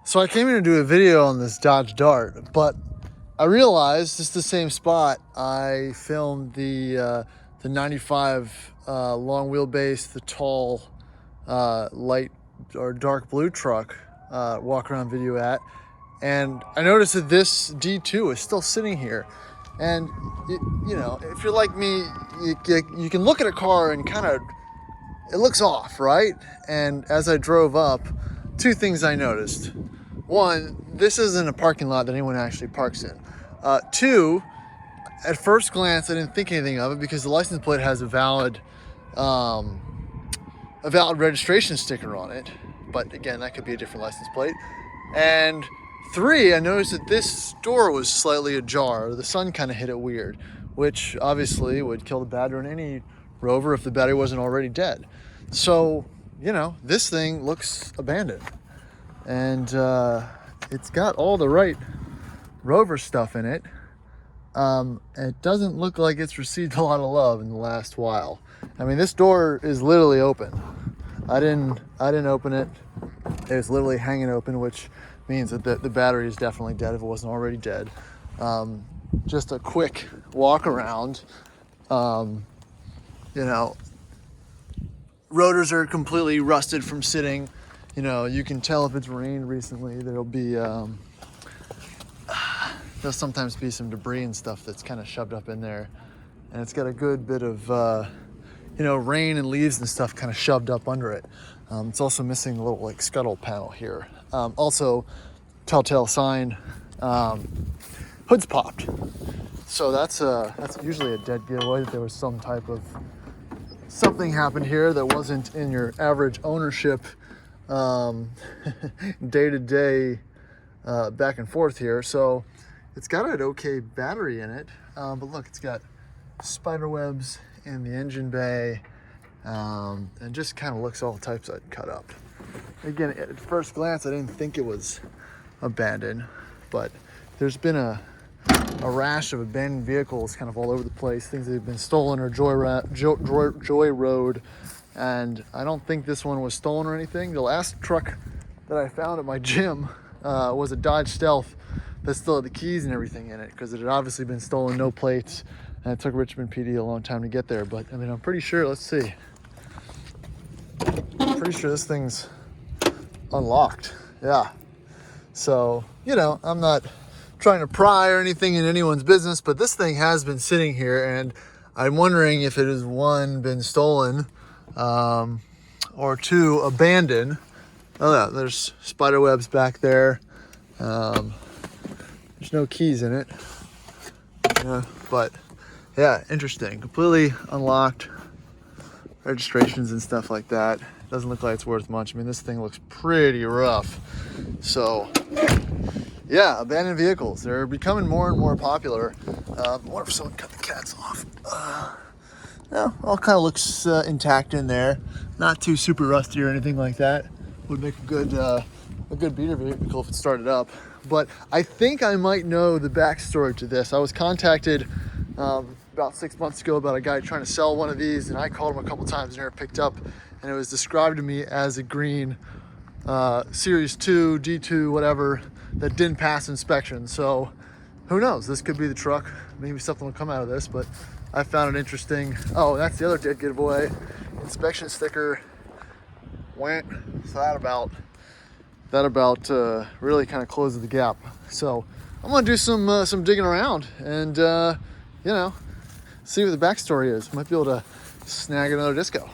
So I came here to do a video on this Dodge Dart, but I realized this is the same spot I filmed the 95 long wheelbase, the tall light or dark blue truck walk around video at. And I noticed that this D2 is still sitting here. And, you know, if you're like me, you can look at a car and kind of, it looks off, right? And as I drove up, two things I noticed. One, this isn't a parking lot that anyone actually parks in. Two, at first glance, I didn't think anything of it because the license plate has a valid registration sticker on it. But again, that could be a different license plate. And three, I noticed that this door was slightly ajar. The sun kind of hit it weird, which obviously would kill the battery in any Rover if the battery wasn't already dead. So, you know, this thing looks abandoned. And it's got all the right Rover stuff in it. It doesn't look like it's received a lot of love in the last while. I mean, this door is literally open. I didn't open it. It was literally hanging open, which means that the battery is definitely dead if it wasn't already dead. Just a quick walk around. You know, rotors are completely rusted from sitting. You know, you can tell if it's rained recently. There'll sometimes be some debris and stuff that's kind of shoved up in there. And it's got a good bit of, you know, rain and leaves and stuff kind of shoved up under it. It's also missing a little like scuttle panel here. Also, telltale sign, hood's popped. So that's usually a dead giveaway that there was some type of something happened here that wasn't in your average ownership day-to-day back and forth here. So it's got an okay battery in it, but look, it's got spider webs in the engine bay, and just kind of looks all types of cut up. Again, at first glance, I didn't think it was abandoned, but there's been a rash of abandoned vehicles kind of all over the place, things that have been stolen or joyroad. And I don't think this one was stolen or anything. The last truck that I found at my gym was a Dodge Stealth that still had the keys and everything in it because it had obviously been stolen, no plates, and it took Richmond PD a long time to get there. But I mean, I'm pretty sure, let's see. I'm pretty sure this thing's unlocked. Yeah. So, you know, I'm not trying to pry or anything in anyone's business, but this thing has been sitting here and I'm wondering if it has, one, been stolen, or two, abandoned. Oh yeah, there's spider webs back there. There's no keys in it. Yeah, but yeah, interesting. Completely unlocked, registrations and stuff like that. Doesn't look like it's worth much. I mean, this thing looks pretty rough. So yeah, abandoned vehicles. They're becoming more and more popular. What if someone cut the cats off? No, all kind of looks intact in there. Not too super rusty or anything like that. Would make a good beater vehicle if it started up. But I think I might know the backstory to this. I was contacted about 6 months ago about a guy trying to sell one of these, and I called him a couple times and never picked up. And it was described to me as a green Series 2, D2, whatever, that didn't pass inspection. So who knows? This could be the truck. Maybe something will come out of this, but I found it interesting. Oh, that's the other dead giveaway. Inspection sticker went. So that about really kind of closes the gap. So I'm gonna do some digging around and you know, see what the backstory is. Might be able to snag another disco.